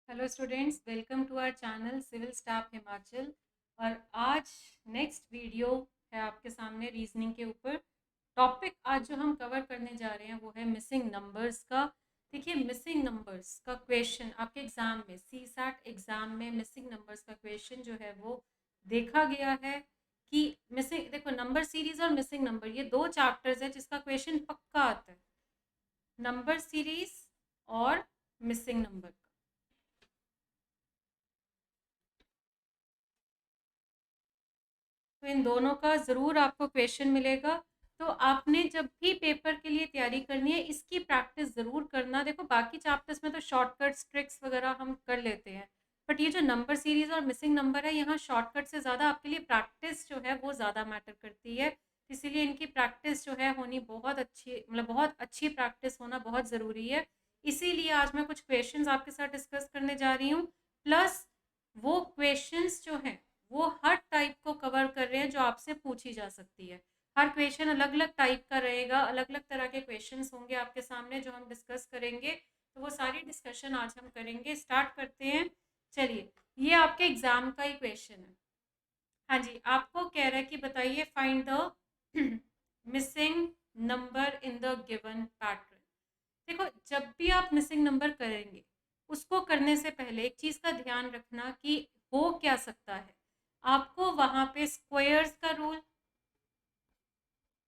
Hello students, welcome to our channel civil staff Himachal. और आज next video है आपके सामने रीजनिंग के ऊपर। टॉपिक आज जो हम कवर करने जा रहे हैं वो है मिसिंग नंबर्स का। देखिए, मिसिंग नंबर्स का क्वेश्चन आपके एग्जाम में सीसैट एग्जाम में मिसिंग नंबर्स का क्वेश्चन जो है वो देखा गया है कि मिसिंग, देखो, नंबर सीरीज और मिसिंग नंबर ये दो चैप्टर्स है जिसका क्वेश्चन पक्का आता है, नंबर सीरीज और मिसिंग नंबर। तो इन दोनों का ज़रूर आपको क्वेश्चन मिलेगा। तो आपने जब भी पेपर के लिए तैयारी करनी है इसकी प्रैक्टिस ज़रूर करना। देखो, बाकी चैप्टर्स में तो शॉर्टकट्स ट्रिक्स वगैरह हम कर लेते हैं, बट ये जो नंबर सीरीज और मिसिंग नंबर है, यहाँ शॉर्टकट से ज़्यादा आपके लिए प्रैक्टिस जो है वो ज़्यादा मैटर करती है। इसीलिए इनकी प्रैक्टिस जो है होनी बहुत अच्छी, मतलब बहुत अच्छी प्रैक्टिस होना बहुत ज़रूरी है। इसीलिए आज मैं कुछ क्वेश्चंस आपके साथ डिस्कस करने जा रही हूँ। प्लस वो क्वेश्चंस जो हैं वो हर टाइप को कवर कर रहे हैं जो आपसे पूछी जा सकती है। हर क्वेश्चन अलग अलग टाइप का रहेगा, अलग अलग तरह के क्वेश्चंस होंगे आपके सामने जो हम डिस्कस करेंगे। तो वो सारी डिस्कशन आज हम करेंगे। स्टार्ट करते हैं। चलिए, ये आपके एग्जाम का ही क्वेश्चन है। हाँ जी, आपको कह रहा है कि बताइए, find the missing number in the given pattern. देखो, जब भी आप मिसिंग नंबर करेंगे उसको करने से पहले एक चीज का ध्यान रखना कि हो क्या सकता है। आपको वहां पे स्क्वायर्स का रूल,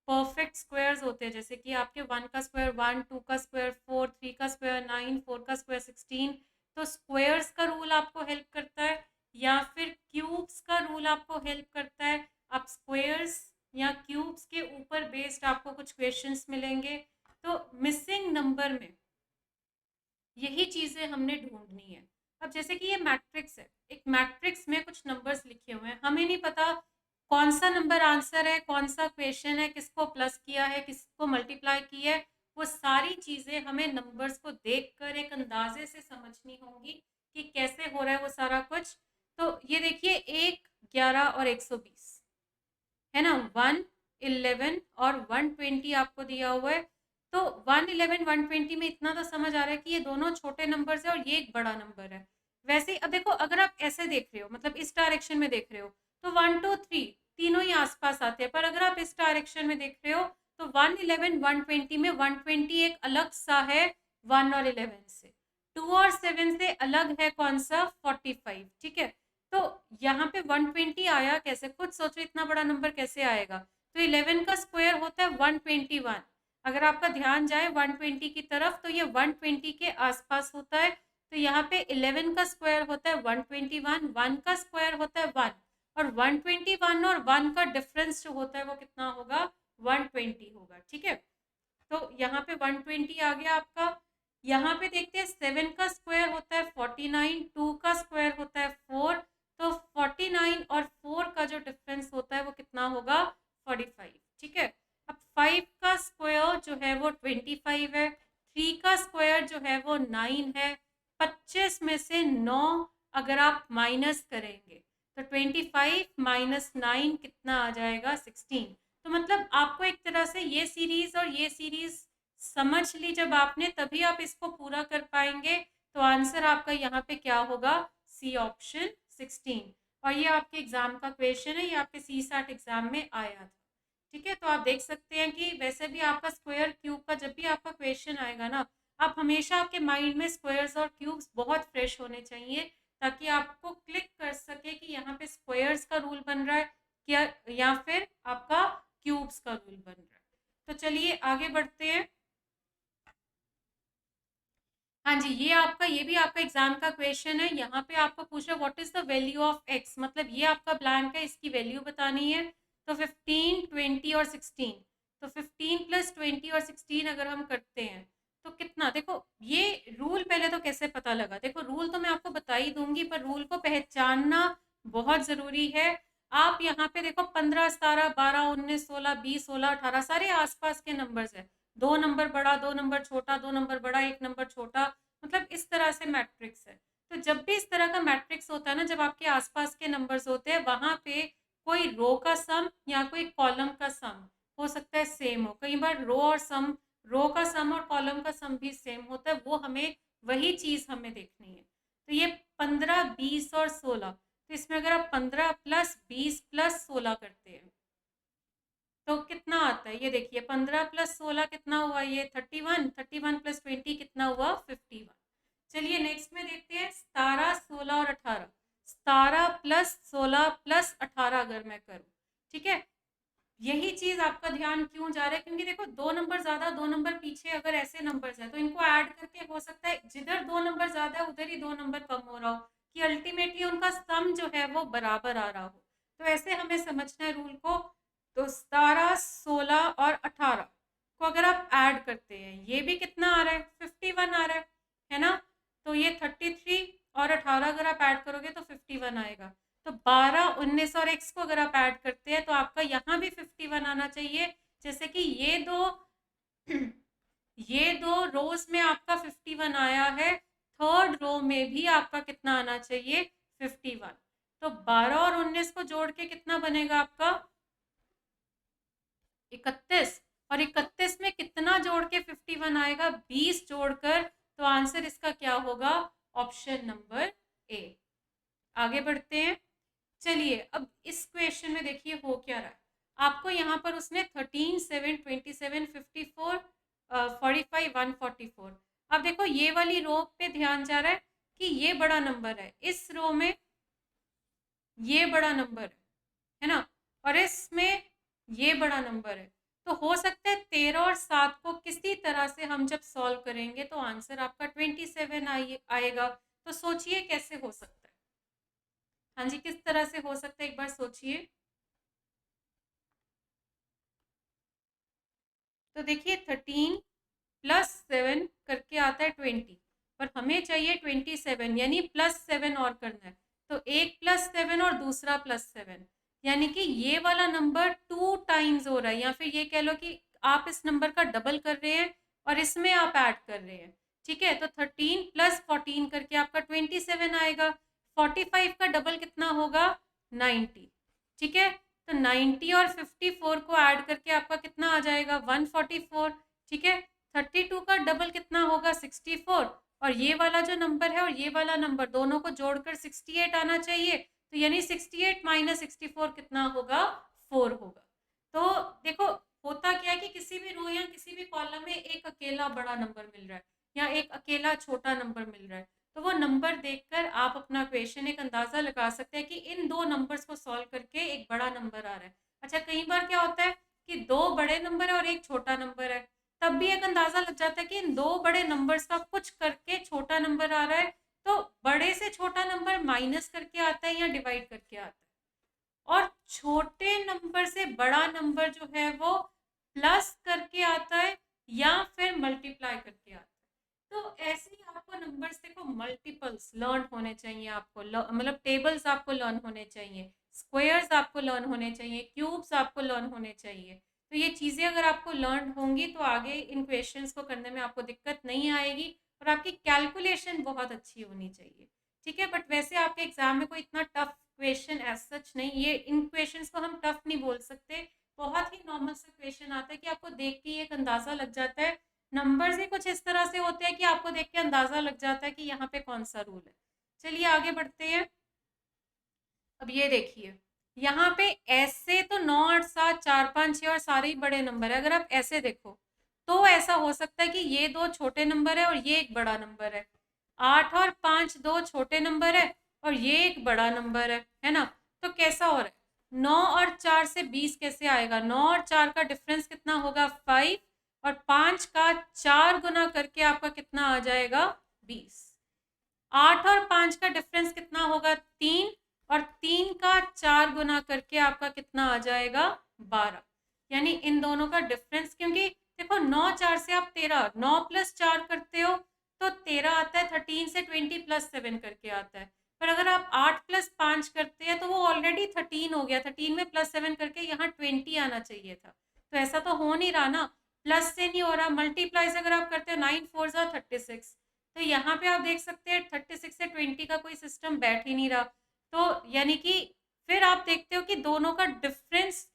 परफेक्ट स्क्वायर्स होते हैं, जैसे कि आपके 1 का स्क्वायर 1, 2 का स्क्वायर 4, 3 का स्क्वायर 9, 4 का स्क्वायर 16। तो स्क्वायर्स का रूल आपको हेल्प करता है, या फिर क्यूब्स का रूल आपको हेल्प करता है। आप स्क्वायर्स या क्यूब्स के ऊपर बेस्ड आपको कुछ क्वेश्चंस मिलेंगे। तो मिसिंग नंबर में यही चीजें हमने ढूंढनी है। अब जैसे कि ये मैट्रिक्स है, एक मैट्रिक्स में कुछ नंबर्स लिखे हुए हैं, हमें नहीं पता कौन सा नंबर आंसर है, कौन सा क्वेश्चन है, किसको प्लस किया है, किसको मल्टीप्लाई किया है। वो सारी चीजें हमें नंबर्स को देखकर एक अंदाजे से समझनी होंगी कि कैसे हो रहा है वो सारा कुछ। तो ये देखिए, 1, 11 और 120 है ना। 111 और 120 आपको दिया हुआ है। तो 111 120 में इतना तो समझ आ रहा है कि ये दोनों छोटे नंबर है और ये एक बड़ा नंबर है। वैसे ही अब देखो, अगर आप ऐसे देख रहे हो, मतलब इस डायरेक्शन में देख रहे हो, तो 1 2 3 तीनों ही आसपास आते हैं। पर अगर आप इस डायरेक्शन में देख रहे हो तो 111 120 में 120 एक अलग सा है 1 और 11 से। 2 और 7 से अलग है कौन सा, 45। ठीक है। तो यहाँ पे 120 आया कैसे, खुद सोचो, इतना बड़ा नंबर कैसे आएगा। तो 11 का स्क्वायर होता है 121। अगर आपका ध्यान जाए 120 की तरफ तो ये 120 के आसपास होता है। तो यहाँ पे 11 का स्क्वायर होता है 121, 1 का स्क्वायर होता है 1, और 121 और 1 का डिफरेंस जो होता है वो कितना होगा, 120 होगा। ठीक है। तो यहाँ पे 120 आ गया आपका। यहाँ पे देखते हैं 7 का स्क्वायर होता है 49, 2 का स्क्वायर होता है 4। तो 49 और 4 का जो डिफरेंस होता है वो कितना होगा, 45। ठीक है। अब 5 का स्क्वायर जो है वो 25 है, 3 का स्क्वायर जो है वो 9 है। 25 में से 9 अगर आप माइनस करेंगे तो 25 माइनस 9 कितना आ जाएगा, 16। तो मतलब आपको एक तरह से ये सीरीज और ये सीरीज समझ ली जब आपने, तभी आप इसको पूरा कर पाएंगे। तो आंसर आपका यहाँ पे क्या होगा, सी ऑप्शन 16। और ये आपके एग्जाम का क्वेश्चन है, ये आपके सी सैट एग्जाम में आया था। ठीक है। तो आप देख सकते हैं कि वैसे भी आपका स्क्वायर क्यूब का जब भी आपका क्वेश्चन आएगा ना, आप हमेशा आपके माइंड में स्क्वायर्स और क्यूब्स बहुत फ्रेश होने चाहिए, ताकि आपको क्लिक कर सके कि यहाँ पे स्क्वायर्स का रूल बन रहा है क्या, या फिर आपका क्यूब्स का रूल बन रहा है। तो चलिए आगे बढ़ते हैं। हाँ जी, ये भी आपका एग्जाम का क्वेश्चन है। यहाँ पे आपको पूछा what is the value of x, मतलब ये आपका ब्लैंक है, इसकी वैल्यू बतानी है। तो 15 20 और 16। तो 15 प्लस 20 और 16 अगर हम करते हैं तो कितना, देखो ये रूल पहले तो कैसे पता लगा। देखो, रूल तो मैं आपको बता ही दूंगी, पर रूल को पहचानना बहुत जरूरी है। आप यहाँ पे देखो 15 17 12 19 16 20 16 18 सारे आसपास के नंबर्स है। दो नंबर बड़ा, दो नंबर छोटा, दो नंबर बड़ा, एक नंबर छोटा, मतलब इस तरह से मैट्रिक्स है। तो जब भी इस तरह का मैट्रिक्स होता है ना, जब आपके आसपास के नंबर्स होते हैं, वहां पे कोई रो का सम या कोई कॉलम का सम हो सकता है सेम हो। कई बार रो का सम और कॉलम का सम भी सेम होता है, वो हमें, वही चीज हमें देखनी है। तो ये 15, 20 और 16, तो इसमें अगर आप 15 प्लस 20 प्लस 16 करते हैं तो कितना आता है, ये देखिए 15 प्लस 16 कितना हुआ, ये 31, 31 प्लस 20 कितना हुआ, 51। चलिए नेक्स्ट में देखते हैं 17, 16 और 18। 17 प्लस 16 प्लस 18 अगर मैं करूँ, ठीक है, यही चीज आपका ध्यान क्यों जा रहा है, क्योंकि देखो दो नंबर ज्यादा दो नंबर पीछे अगर ऐसे नंबर्स हैं तो इनको ऐड करके हो सकता है जिधर दो नंबर ज्यादा है उधर ही दो नंबर कम हो रहा हो, कि अल्टीमेटली उनका सम जो है वो बराबर आ रहा हो। तो ऐसे हमें समझना है रूल को। तो 17, 16 और 18 को अगर आप ऐड करते हैं ये भी कितना आ रहा है, 51 आ रहा है ना। तो ये 33 और 18 अगर आप ऐड करोगे तो 51 आएगा। तो 12, 19 और x को अगर आप ऐड करते हैं तो आपका यहाँ भी 51 आना चाहिए। जैसे कि ये दो रोज में आपका 51 आया है, थर्ड रो में भी आपका कितना आना चाहिए, 51। तो 12 और 19 को जोड़ के कितना बनेगा आपका, 31। और 31 में कितना जोड़ के 51 आएगा, 20 जोड़कर। तो आंसर इसका क्या होगा, ऑप्शन नंबर ए। आगे बढ़ते हैं। चलिए अब इस क्वेश्चन में देखिए हो क्या रहा है। आपको यहाँ पर उसने 13, 7, 27, 54, 45, 144। अब देखो ये वाली रो पे ध्यान जा रहा है कि ये बड़ा नंबर है, इस रो में ये बड़ा नंबर है ना, और इसमें ये बड़ा नंबर है। तो हो सकता है 13 और 7 को किसी तरह से हम जब सॉल्व करेंगे तो आंसर आपका 27 आएगा। तो सोचिए कैसे हो सकता है। हाँ जी, किस तरह से हो सकता है, एक बार सोचिए। तो देखिए 13 प्लस 7 करके आता है 20, पर हमें चाहिए 27, यानी प्लस 7 और करना है। तो एक प्लस 7 और दूसरा प्लस 7, यानी कि ये वाला नंबर 2 टाइम्स हो रहा है, या फिर ये कह लो कि आप इस नंबर का डबल कर रहे हैं और इसमें आप ऐड कर रहे हैं। ठीक है, तो 13 प्लस 14 करके आपका 27 आएगा। 45 का डबल कितना होगा, 90। ठीक है, तो 90 और 54 को ऐड करके आपका कितना आ जाएगा, 144। ठीक है, 32 का डबल कितना होगा, 64। और ये वाला जो नंबर है और ये वाला नंबर दोनों को जोड़कर 68 आना चाहिए। तो यानी 68 माइनस 64 कितना होगा, 4 होगा। तो देखो होता क्या है कि किसी भी रो या किसी भी कॉलम में एक अकेला बड़ा नंबर मिल रहा है या एक अकेला छोटा नंबर मिल रहा है, तो वो नंबर देखकर आप अपना क्वेश्चन एक अंदाजा लगा सकते हैं कि इन दो नंबर्स को सॉल्व करके एक बड़ा नंबर आ रहा है। अच्छा, कई बार क्या होता है कि दो बड़े नंबर है और एक छोटा नंबर है, तब भी एक अंदाजा लग जाता है कि इन दो बड़े नंबर्स का कुछ करके छोटा नंबर आ रहा है। तो बड़े से छोटा नंबर माइनस करके आता है या डिवाइड करके आता है, और छोटे नंबर से बड़ा नंबर जो है वो प्लस करके आता है या फिर मल्टीप्लाई करके आता है। तो ऐसे ही आपको नंबर्स देखो मल्टीपल्स लर्न होने चाहिए, आपको मतलब टेबल्स आपको लर्न होने चाहिए, स्क्वायर्स आपको लर्न होने चाहिए, क्यूब्स आपको लर्न होने चाहिए। तो ये चीज़ें अगर आपको लर्न होंगी तो आगे इन क्वेश्चंस को करने में आपको दिक्कत नहीं आएगी, और आपकी कैलकुलेशन बहुत अच्छी होनी चाहिए। ठीक है, बट वैसे आपके एग्जाम में कोई इतना टफ क्वेश्चन एज सच नहीं, ये इन क्वेश्चंस को हम टफ नहीं बोल सकते। बहुत ही नॉर्मल सा क्वेश्चन आता है कि आपको देख के एक अंदाजा लग जाता है। नंबर्स ही कुछ इस तरह से होते हैं कि आपको देख के अंदाजा लग जाता है कि यहाँ पे कौन सा रूल है। चलिए आगे बढ़ते हैं। अब ये देखिए यहाँ पे ऐसे तो 9, 8, 7, 4, 5, 6 और सारे ही बड़े नंबर है। अगर आप ऐसे देखो तो ऐसा हो सकता है कि ये दो छोटे नंबर है और ये एक बड़ा नंबर है। 8 और 5 दो छोटे नंबर है और ये एक बड़ा नंबर है ना। तो कैसा हो रहा है, 9 और 4 से 20 कैसे आएगा, 9 और 4 का डिफरेंस कितना होगा, 5, और 5 का 4 गुना करके आपका कितना आ जाएगा, 20। 8 और 5 का डिफरेंस कितना होगा, 3, और 3 का 4 गुना करके आपका कितना आ जाएगा, 12। यानी इन दोनों का डिफरेंस, क्योंकि देखो 9, 4 से आप 13, 9 प्लस 4 करते हो तो 13 आता है, 13 से 20 प्लस 7 करके आता है। पर अगर आप 8 प्लस 5 करते हैं तो वो ऑलरेडी 13 हो गया, 13 में प्लस 7 करके यहाँ 20 आना चाहिए था। तो ऐसा तो हो नहीं रहा ना, प्लस से नहीं हो रहा। मल्टीप्लाई से अगर आप करते हो 9 4 36, तो यहाँ पे आप देख सकते हैं 36 से 20 का कोई सिस्टम बैठ ही नहीं रहा। तो यानी कि फिर आप देखते हो कि दोनों का डिफरेंस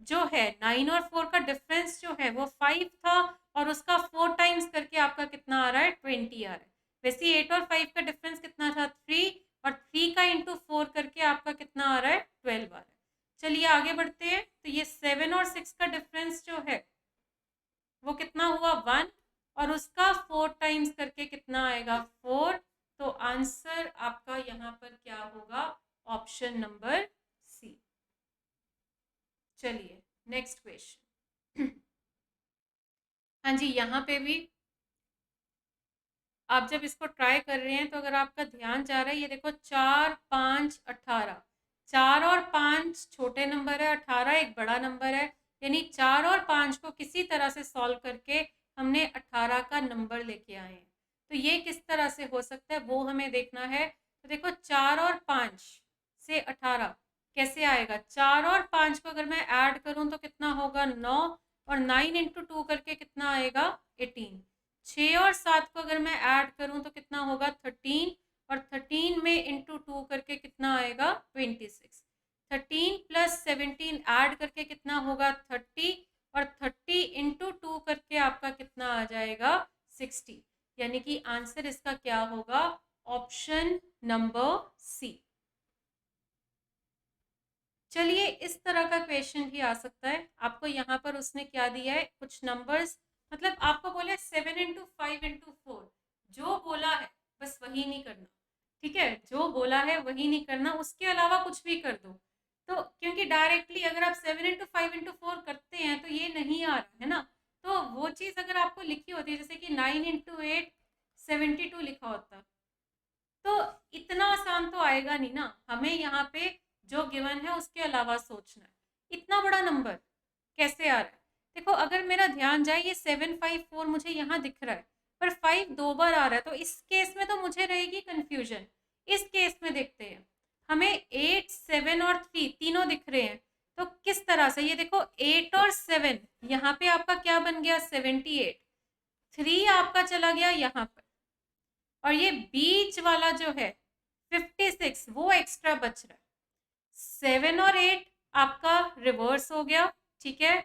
जो है 9 और 4 का डिफरेंस जो है वो 5 था, और उसका 4 टाइम्स करके आपका कितना आ रहा है, 20 आ रहा है। वैसे 8 और 5 का डिफरेंस कितना था 3, और 3 का इंटू 4 करके आपका कितना आ रहा है 12 आ रहा है। चलिए आगे बढ़ते हैं। तो ये 7 और 6 का डिफरेंस जो है वो कितना हुआ 1, और उसका 4 टाइम्स करके कितना आएगा 4। तो आंसर आपका यहाँ पर क्या होगा, ऑप्शन नंबर सी। चलिए नेक्स्ट क्वेश्चन। हाँ जी, यहाँ पे भी आप जब इसको ट्राई कर रहे हैं तो अगर आपका ध्यान जा रहा है, ये देखो 4 5 18, 4 और 5 छोटे नंबर है, 18 एक बड़ा नंबर है, यानी 4 और 5 को किसी तरह से सॉल्व करके हमने 18 का नंबर लेके आए हैं। तो ये किस तरह से हो सकता है वो हमें देखना है। तो देखो 4 और 5 से 18 कैसे आएगा, 4 और 5 को अगर मैं ऐड करूं तो कितना होगा 9, और 9 इंटू 2 करके कितना आएगा 18। 6 और 7 को अगर मैं ऐड करूं तो कितना होगा 13, और 13 में इंटू 2 करके कितना आएगा 26। 13 प्लस 17 ऐड करके कितना होगा 30, और 30 इंटू 2 करके आपका कितना आ जाएगा 60। यानी कि आंसर इसका क्या होगा, ऑप्शन नंबर सी। चलिए इस तरह का क्वेश्चन भी आ सकता है। आपको यहाँ पर उसने क्या दिया है, कुछ नंबर्स, मतलब आपको बोले 7 इंटू 5 इंटू 4, जो बोला है बस वही नहीं करना। ठीक है, जो बोला है वही नहीं करना, उसके अलावा कुछ भी कर दो। तो क्योंकि डायरेक्टली अगर आप 7 इंटू 5 इंटू 4 करते हैं तो ये नहीं आ रहा है ना। तो वो चीज़ अगर आपको लिखी होती है, जैसे कि 9 इंटू 8 72 लिखा होता, तो इतना आसान तो आएगा नहीं ना। हमें यहाँ पे जो गिवन है उसके अलावा सोचना है। इतना बड़ा नंबर कैसे आ रहा है। देखो अगर मेरा ध्यान जाए, ये 754 मुझे यहाँ दिख रहा है, पर 5 दो बार आ रहा है, तो इस केस में तो मुझे रहेगी कंफ्यूजन। इस केस में देखते हैं, हमें 8 7 और 3 तीनों दिख रहे हैं। तो किस तरह से, ये देखो 8 और 7 यहाँ पे आपका क्या बन गया 78, 3 आपका चला गया यहाँ पर, और ये बीच वाला जो है 56 वो एक्स्ट्रा बच रहा है। 7 और 8 आपका रिवर्स हो गया, ठीक है।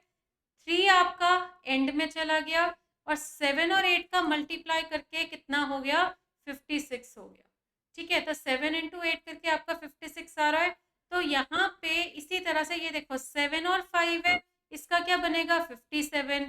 3 आपका एंड में चला गया, और 7 और 8 का मल्टीप्लाई करके कितना हो गया 56 हो गया। ठीक है, तो 7 इंटू 8 करके आपका 56 आ रहा है। तो यहाँ पे इसी तरह से ये देखो 7 और 5 है, इसका क्या बनेगा 57,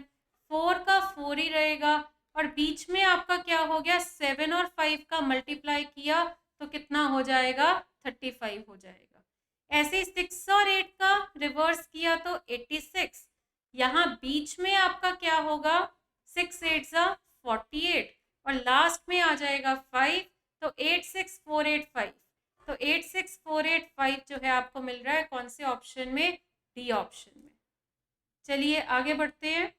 4 का 4 ही रहेगा, और बीच में आपका क्या हो गया 7 और 5 का मल्टीप्लाई किया तो कितना हो जाएगा 35 हो जाएगा। ऐसे ही 6 और 8 का रिवर्स किया तो 86, यहाँ बीच में आपका क्या होगा 6 8 सा 48, और लास्ट में आ जाएगा 5, तो 86485। तो 86485 जो है आपको मिल रहा है कौन से ऑप्शन में, डी ऑप्शन में। चलिए आगे बढ़ते हैं।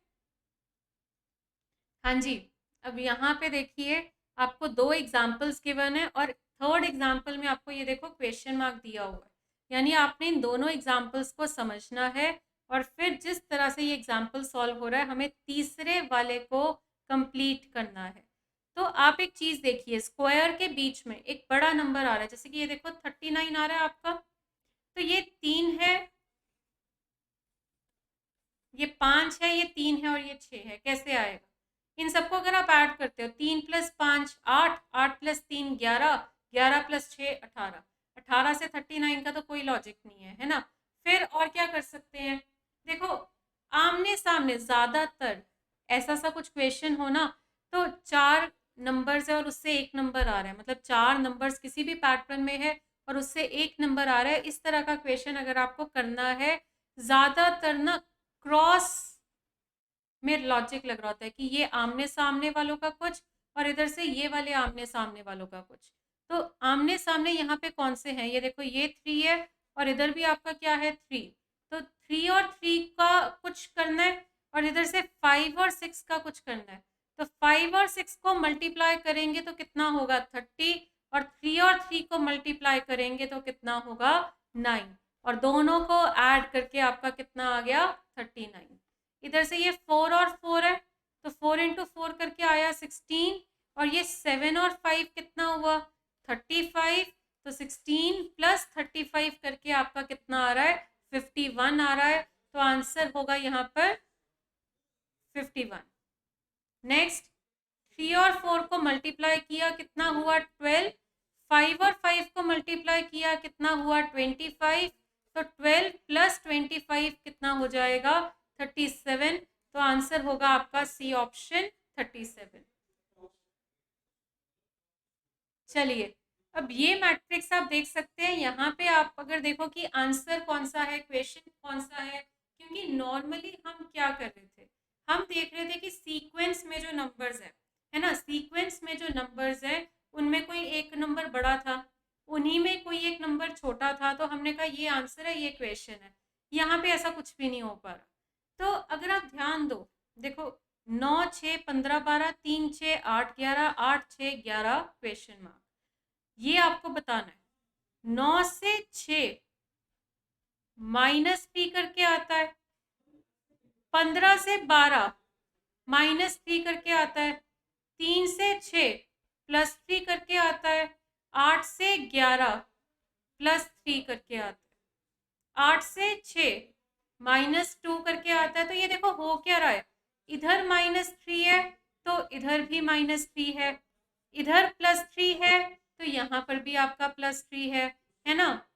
हाँ जी, अब यहाँ पे देखिए आपको 2 एग्जाम्पल्स गिवन है, और थर्ड एग्जाम्पल में आपको ये देखो क्वेश्चन मार्क दिया हुआ है। यानी आपने इन दोनों एग्जाम्पल्स को समझना है, और फिर जिस तरह से ये एग्जाम्पल सॉल्व हो रहा है हमें तीसरे वाले को कंप्लीट करना है। तो आप एक चीज़ देखिए, स्क्वायर के बीच में एक बड़ा नंबर आ रहा है, जैसे कि ये देखो 39 आ रहा है आपका, तो ये 3 है, ये 5 है, ये 3 है, और ये 6 है। कैसे आएगा, इन सबको अगर आप ऐड करते हो 3 प्लस 5 8, 8 प्लस 3 11, 11 प्लस 6 18, 18 से 39 का तो कोई लॉजिक नहीं है, है ना। फिर और क्या कर सकते हैं, देखो आमने सामने ज़्यादातर ऐसा सा कुछ क्वेश्चन हो ना, तो 4 नंबर्स है और उससे एक नंबर आ रहा है, मतलब 4 नंबर्स किसी भी पैटर्न में है और उससे एक नंबर आ रहा है, इस तरह का क्वेश्चन अगर आपको करना है, ज़्यादातर ना क्रॉस में लॉजिक लग रहा होता है कि ये आमने सामने वालों का कुछ, और इधर से ये वाले आमने सामने वालों का कुछ। तो आमने सामने यहाँ पे कौन से हैं, ये देखो ये 3 है, और इधर भी आपका क्या है 3, तो 3 और 3 का कुछ करना है, और इधर से 5 और 6 का कुछ करना है। तो 5 और 6 को मल्टीप्लाई करेंगे तो कितना होगा 30, और 3 और 3 को मल्टीप्लाई करेंगे तो कितना होगा 9, और दोनों को ऐड करके आपका कितना आ गया 39। इधर से ये 4 और 4 है, तो 4 इंटू 4 करके आया 16, और ये 7 और 5 कितना हुआ 35, तो 16 प्लस 35 करके आपका कितना आ रहा है 51 आ रहा है। तो आंसर होगा यहाँ पर 51। नेक्स्ट 3 और 4 को मल्टीप्लाई किया कितना हुआ 12, 5 और 5 को मल्टीप्लाई किया कितना हुआ 25, तो 12 प्लस 25 कितना हो जाएगा 37। तो आंसर होगा आपका सी ऑप्शन 37। चलिए, अब ये मैट्रिक्स आप देख सकते हैं। यहाँ पे आप अगर देखो कि आंसर कौन सा है, क्वेश्चन कौन सा है, क्योंकि नॉर्मली हम क्या कर रहे थे, हम देख रहे थे कि सीक्वेंस में जो नंबर्स है ना, सीक्वेंस में जो नंबर्स है उनमें कोई एक नंबर बड़ा था, उन्हीं में कोई एक नंबर छोटा था, तो हमने कहा ये आंसर है, ये क्वेश्चन है। यहाँ पे ऐसा कुछ भी नहीं हो पा रहा। तो अगर आप ध्यान दो, देखो 9 6 15 12 3 6 8 11 8 6 11 क्वेश्चन मार्क, ये आपको बताना है। 9 से 6 -3 करके आता है, 15 से 12 -3 करके आता है, 3 से 6 +3 करके आता है, 8 से 11 +3 करके आता है, 8 से 6 -2 करके आता है। तो ये देखो हो क्या रहा है, इधर -3 है तो इधर भी -3 है, इधर +3 है तो यहाँ पर भी आपका +3 है ना।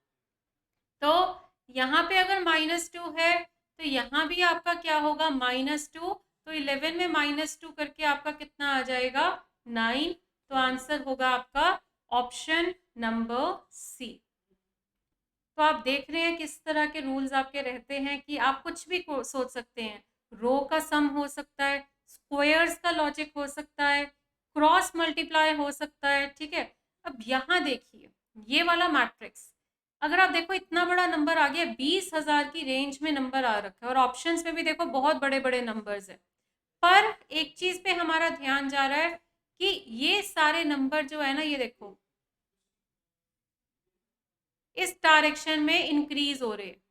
तो यहाँ पे अगर -2 है तो यहाँ भी आपका क्या होगा -2, तो 11 में -2 करके आपका कितना आ जाएगा 9। तो आंसर होगा आपका ऑप्शन नंबर सी। तो आप देख रहे हैं किस तरह के रूल्स आपके रहते हैं कि आप कुछ भी सोच सकते हैं। रो का सम हो सकता है, स्क्वायर्स का लॉजिक हो सकता है, क्रॉस मल्टीप्लाई हो सकता है, ठीक है। अब यहाँ देखिए ये वाला मैट्रिक्स, अगर आप देखो इतना बड़ा नंबर आ गया, 20,000 की रेंज में नंबर आ रखा है और ऑप्शंस में भी देखो बहुत बड़े बड़े नंबर्स है। पर एक चीज पे हमारा ध्यान जा रहा है कि ये सारे नंबर जो है ना, ये देखो इस डायरेक्शन में इंक्रीज हो रहे हैं।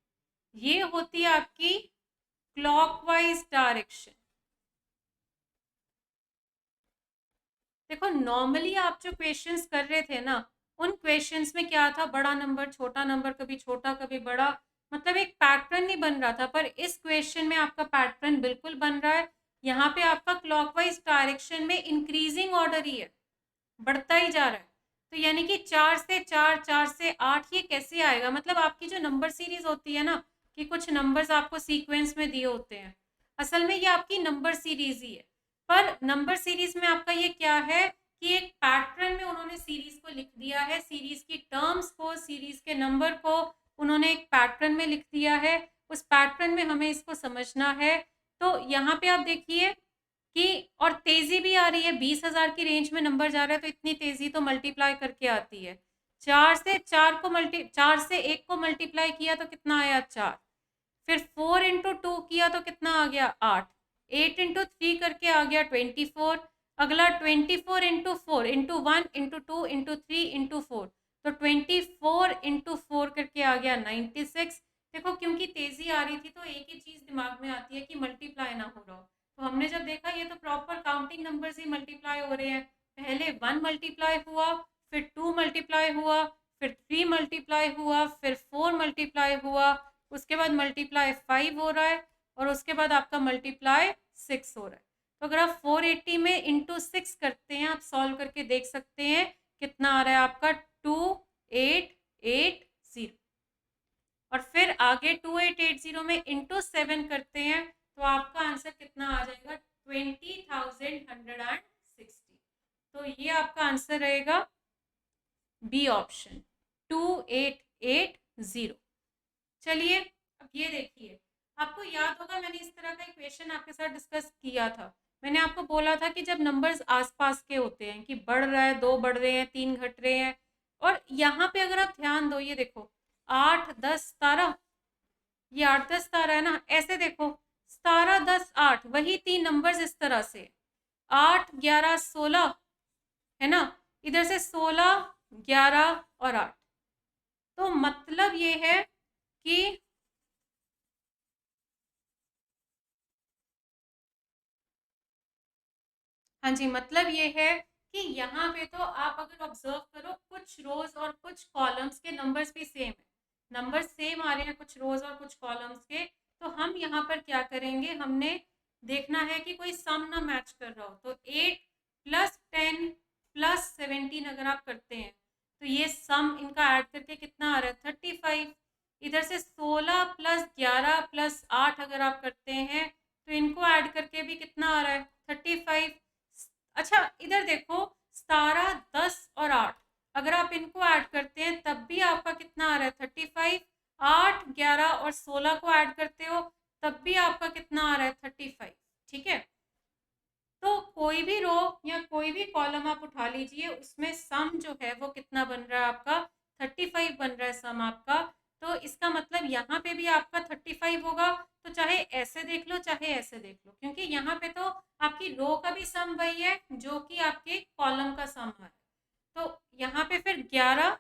ये होती है आपकी क्लॉकवाइज डायरेक्शन। देखो नॉर्मली आप जो क्वेश्चंस कर रहे थे ना, उन क्वेश्चंस में क्या था, बड़ा नंबर छोटा नंबर, कभी छोटा कभी बड़ा, मतलब एक पैटर्न नहीं बन रहा था। पर इस क्वेश्चन में आपका पैटर्न बिल्कुल बन रहा है। यहाँ पे आपका क्लॉकवाइज डायरेक्शन में इंक्रीजिंग ऑर्डर ही है, बढ़ता ही जा रहा है। तो यानी कि 4 से 4, 4 से 8, ये कैसे आएगा, मतलब आपकी जो नंबर सीरीज होती है ना, कि कुछ नंबर्स आपको सीक्वेंस में दिए होते हैं, असल में ये आपकी नंबर सीरीज ही है। पर नंबर सीरीज में आपका ये क्या है कि एक पैटर्न में उन्होंने सीरीज को लिख दिया है, सीरीज की टर्म्स को, सीरीज के नंबर को उन्होंने एक पैटर्न में लिख दिया है। उस पैटर्न में हमें इसको समझना है। तो यहाँ पे आप देखिए कि और तेजी भी आ रही है, 20,000 की रेंज में नंबर जा रहा है, तो इतनी तेजी तो मल्टीप्लाई करके आती है। 4 से 1 को मल्टीप्लाई किया तो कितना आया 4, फिर 4 इंटू 2 किया तो कितना आ गया 8, 8 इंटू 3 करके आ गया 24, अगला 24 into 4 into 1 into 2 into 3 into 4, तो 24 इंटू 4 करके आ गया 96। देखो क्योंकि तेजी आ रही थी तो एक ही चीज दिमाग में आती है कि मल्टीप्लाई ना हो रहा हो। तो हमने जब देखा ये तो प्रॉपर काउंटिंग नंबर्स ही मल्टीप्लाई हो रहे हैं। पहले 1 मल्टीप्लाई हुआ, फिर 2 मल्टीप्लाई हुआ, फिर 3 मल्टीप्लाई हुआ, फिर 4 मल्टीप्लाई हुआ, उसके बाद मल्टीप्लाई 5 हो रहा है और उसके बाद आपका मल्टीप्लाई 6 हो रहा है। तो अगर आप 480 में इंटू 6 करते हैं, आप सॉल्व करके देख सकते हैं कितना आ रहा है आपका 2880। और फिर आगे 2880 में इंटू 7 करते हैं तो आपका आंसर कितना आ जाएगा 20,160। तो ये आपका आंसर रहेगा बी ऑप्शन 2880। चलिए अब ये देखिए, आपको याद होगा मैंने इस तरह का इक्वेशन आपके साथ डिस्कस किया था। मैंने आपको बोला था कि जब नंबर्स आसपास के होते हैं, कि बढ़ रहा है, 2 बढ़ रहे हैं, 3 घट रहे हैं, और यहाँ पे अगर आप ध्यान दो, ये देखो 8 10 17, ये 8 10 17 है ना, ऐसे देखो 17 10 8, वही 3 नंबर्स इस तरह से 8 11 16 है ना, इधर से 16 11 और 8। तो मतलब ये है कि हाँ जी, मतलब ये है कि यहाँ पे तो आप अगर ऑब्जर्व करो, कुछ रोज और कुछ कॉलम्स के नंबर्स भी सेम है, नंबर सेम आ रहे हैं कुछ रोज और कुछ कॉलम्स के। तो हम यहाँ पर क्या करेंगे, हमने देखना है कि कोई सम ना मैच कर रहा हो। तो 8 +10 +17 अगर आप करते हैं तो ये सम इनका ऐड करके कितना आ रहा है 35। इधर से 16 + 11 + 8 अगर आप करते हैं तो इनको ऐड करके भी कितना आ रहा है 35। अच्छा इधर देखो 17 10 और 8 अगर आप इनको ऐड करते हैं तब भी आपका कितना आ रहा है 35। 8 11 और 16 को ऐड करते हो तब भी आपका कितना आ रहा है 35। ठीक है, तो कोई भी रो या कोई भी कॉलम आप उठा लीजिए उसमें सम जो है वो कितना बन रहा है आपका 35 बन रहा है सम आपका। तो इसका मतलब यहाँ पे भी आपका 35 होगा, तो चाहे ऐसे देख लो चाहे ऐसे देख लो, क्योंकि यहाँ पे तो आपकी रो का भी सम वही है जो कि आपके कॉलम का सम है। तो यहाँ पे फिर 11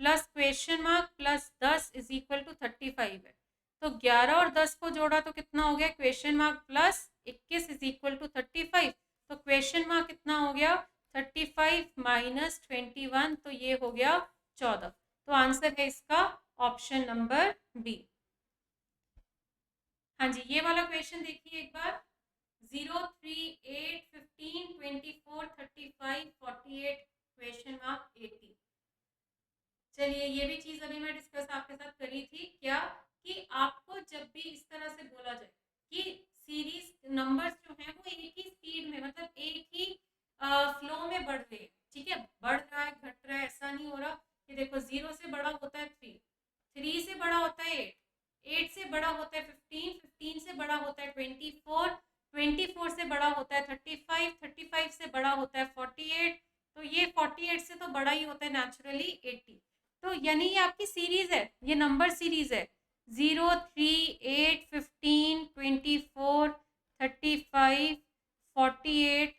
plus question mark plus 10 is equal to 35 है। तो 11 और 10 को जोड़ा तो कितना हो गया question mark plus 21 is equal to 35। तो क्वेश्चन मार्क कितना हो गया 35 माइनस 21, तो ये हो गया 14। तो आंसर है इसका ऑप्शन नंबर बी। हाँ जी, ये वाला क्वेश्चन देखिए एक बार। 0 3 8 15 24 35 48 क्वेश्चन मार्क 80। चलिए ये भी चीज अभी मैं डिस्कस आपके साथ करी थी क्या, कि आपको जब भी इस तरह से बोला जाए कि सीरीज नंबर्स जो हैं वो एक ही स्पीड में मतलब एक ही फ्लो में बढ़ रहे हैं, ठीक है, बढ़ रहा है घट रहा है ऐसा नहीं हो रहा। कि देखो 0 से बड़ा होता है 3, 3 से बड़ा होता है 8, 8 से बड़ा होता है 15, 15 से बड़ा होता है 24, 24 से बड़ा होता है 35, 35 से बड़ा होता है 48, तो ये 48 से तो बड़ा ही होता है नेचुरली 80। तो यानी ये आपकी सीरीज है, ये नंबर सीरीज है 0 3 8 15 24 35 48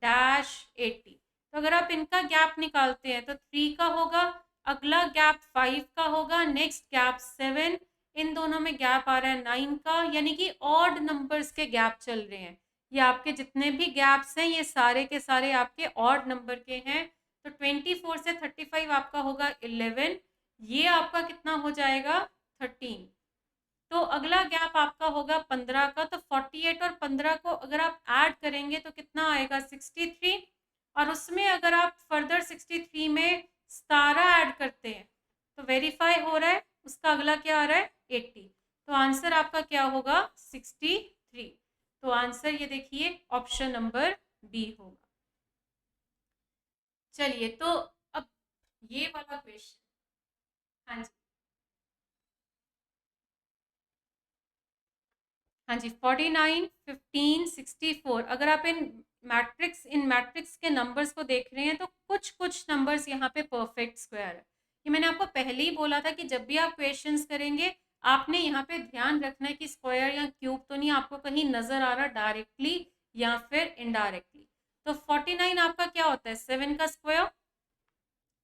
डैश 80। तो अगर आप इनका गैप निकालते हैं तो 3 का होगा, अगला गैप 5 का होगा, नेक्स्ट गैप 7, इन दोनों में गैप आ रहा है 9 का, यानी कि ऑड नंबर्स के गैप चल रहे हैं। ये आपके जितने भी गैप्स हैं ये सारे के सारे आपके ऑड नंबर के हैं। तो 24 से 35 आपका होगा 11, ये आपका कितना हो जाएगा 13। तो अगला गैप आपका होगा 15 का, तो 48 और 15 को अगर आप ऐड करेंगे तो कितना आएगा 63, और उसमें अगर आप फर्दर 63 में 17 ऐड करते हैं तो वेरीफाई हो रहा है, उसका अगला क्या आ रहा है 80। तो आंसर आपका क्या होगा 63। तो आंसर ये देखिए ऑप्शन नंबर बी होगा। चलिए तो अब ये वाला क्वेश्चन, हाँ जी, हाँ जी 49 15 64 अगर आप इन मैट्रिक्स के नंबर्स को देख रहे हैं तो कुछ कुछ नंबर्स यहाँ पे परफेक्ट स्क्वायर है। ये मैंने आपको पहले ही बोला था कि जब भी आप क्वेश्चंस करेंगे आपने यहाँ पे ध्यान रखना है कि स्क्वायर या क्यूब तो नहीं आपको कहीं नजर आ रहा डायरेक्टली या फिर इनडायरेक्टली। तो 49 आपका क्या होता है 7 का स्क्वायर,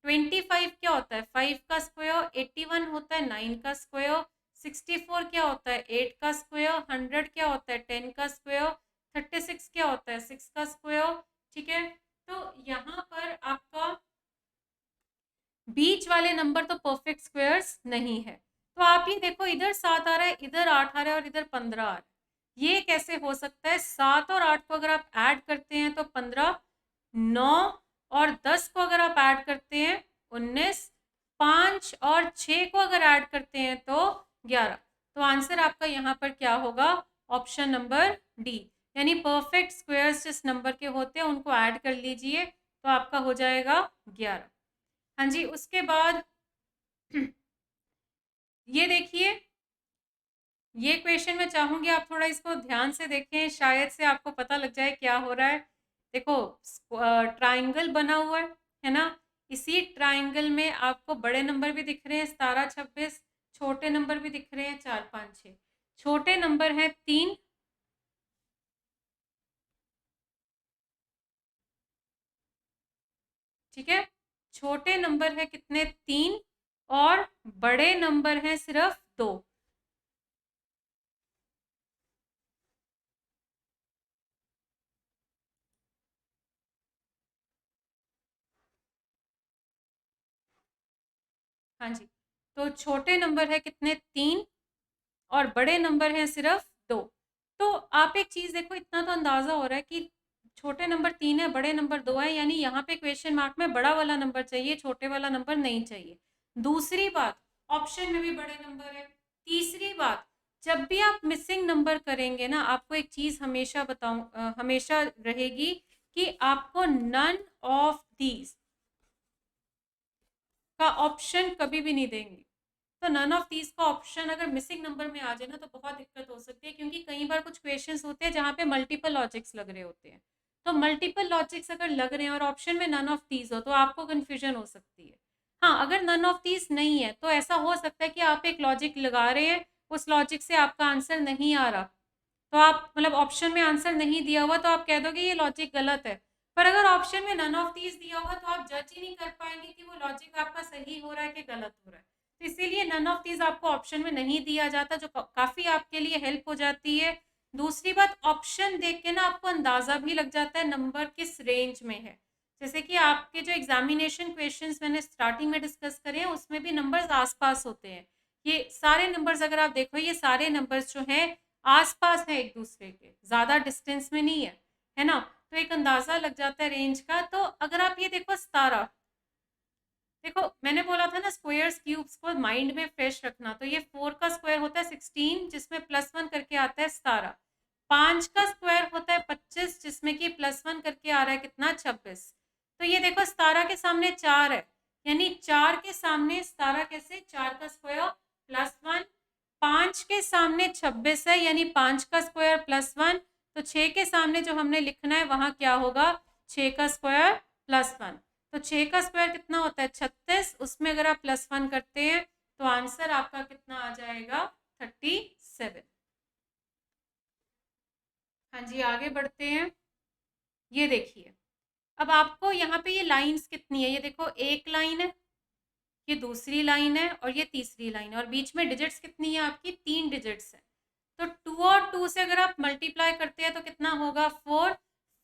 25 क्या होता है 5 का स्क्वायर, 81 होता है 9 का स्क्वायर, 64 क्या होता है 8 का स्क्वायर, 100 क्या होता है 10 का स्क्वायर, 36 क्या होता है 6 का स्क्वायर। ठीक है, तो यहाँ पर आपका बीच वाले नंबर तो परफेक्ट स्क्वायर्स नहीं है। तो आप ये देखो इधर 7 आ रहा है, इधर 8 आ रहा है और इधर 15 आ रहा है, ये कैसे हो सकता है। 7 और 8 को अगर आप ऐड करते हैं तो 15, 9 और 10 को अगर आप ऐड करते हैं 19, 5 और 6 को अगर ऐड करते हैं तो 11। तो आंसर आपका यहाँ पर क्या होगा ऑप्शन नंबर डी, यानी परफेक्ट स्क्वायर्स जिस नंबर के होते हैं उनको ऐड कर लीजिए तो आपका हो जाएगा 11। हाँ जी, उसके बाद ये देखिए, ये क्वेश्चन मैं चाहूंगी आप थोड़ा इसको ध्यान से देखें, शायद से आपको पता लग जाए क्या हो रहा है। देखो ट्राइंगल बना हुआ है ना, इसी ट्राइंगल में आपको बड़े नंबर भी दिख रहे हैं 17 26, छोटे नंबर भी दिख रहे हैं 4 5 6। छोटे नंबर है 3, ठीक है, छोटे नंबर है कितने 3, और बड़े नंबर हैं सिर्फ 2। हाँ जी, तो छोटे नंबर है कितने 3 और बड़े नंबर हैं सिर्फ 2। तो आप एक चीज देखो, इतना तो अंदाजा हो रहा है कि छोटे नंबर 3 है, बड़े नंबर 2 है, यानी यहाँ पे क्वेश्चन मार्क में बड़ा वाला नंबर चाहिए, छोटे वाला नंबर नहीं चाहिए। दूसरी बात, ऑप्शन में भी बड़े नंबर है। तीसरी बात, जब भी आप मिसिंग नंबर करेंगे ना, आपको एक चीज हमेशा हमेशा रहेगी कि आपको नन ऑफ दीज का ऑप्शन कभी भी नहीं देंगे। तो नन ऑफ दीज का ऑप्शन अगर मिसिंग नंबर में आ जाए ना तो बहुत दिक्कत हो सकती है, क्योंकि कई बार कुछ क्वेश्चंस होते हैं जहाँ पे मल्टीपल लॉजिक्स लग रहे होते हैं। तो मल्टीपल लॉजिक्स अगर लग रहे हैं और ऑप्शन में नन ऑफ दीज हो तो आपको कंफ्यूजन हो सकती है। हाँ, अगर नन ऑफ दीज नहीं है तो ऐसा हो सकता है कि आप एक लॉजिक लगा रहे हैं, उस लॉजिक से आपका आंसर नहीं आ रहा, तो आप मतलब ऑप्शन में आंसर नहीं दिया हुआ तो आप कह दोगे ये लॉजिक गलत है। पर अगर ऑप्शन में नन ऑफ दीज दिया होगा तो आप जज ही नहीं कर पाएंगे कि वो लॉजिक आपका सही हो रहा है कि गलत हो रहा है। तो इसीलिए नन ऑफ दीज आपको ऑप्शन में नहीं दिया जाता, जो काफी आपके लिए हेल्प हो जाती है। दूसरी बात, ऑप्शन देख के ना आपको अंदाजा भी लग जाता है नंबर किस रेंज में है। जैसे कि आपके जो एग्जामिनेशन क्वेश्चंस मैंने स्टार्टिंग में डिस्कस करे हैं उसमें भी नंबर्स आसपास होते हैं। ये सारे नंबर्स अगर आप देखो, ये सारे नंबर्स जो हैं आसपास है एक दूसरे के, ज्यादा डिस्टेंस में नहीं है ना। तो एक अंदाजा लग जाता है रेंज का। तो अगर आप ये देखो 17, देखो मैंने बोला था ना स्क्वायर्स क्यूब्स को माइंड में फ्रेश रखना, तो ये 4 का स्क्वायर होता है 16 जिसमें +1 करके आता है 17। 5 का स्क्वायर होता है 25 जिसमें कि +1 करके आ रहा है कितना, 26। तो ये देखो 17 के सामने 4 है, यानी 4 के सामने 17 कैसे, 4 का स्क्वायर +1। 5 के सामने 26 है, यानी 5 का स्क्वायर +1। तो 6 के सामने जो हमने लिखना है वहां क्या होगा, 6 का स्क्वायर +1। तो 6 का स्क्वायर कितना होता है 36, उसमें अगर आप +1 करते हैं तो आंसर आपका कितना आ जाएगा, 37। हाँ जी, आगे बढ़ते हैं। ये देखिए, अब आपको यहाँ पे ये लाइंस कितनी है, ये देखो एक लाइन है, ये दूसरी लाइन है और ये तीसरी लाइन है, और बीच में डिजिट्स कितनी है आपकी, 3 डिजिट्स है। तो 2 और 2 से अगर आप मल्टीप्लाई करते हैं तो कितना होगा, 4।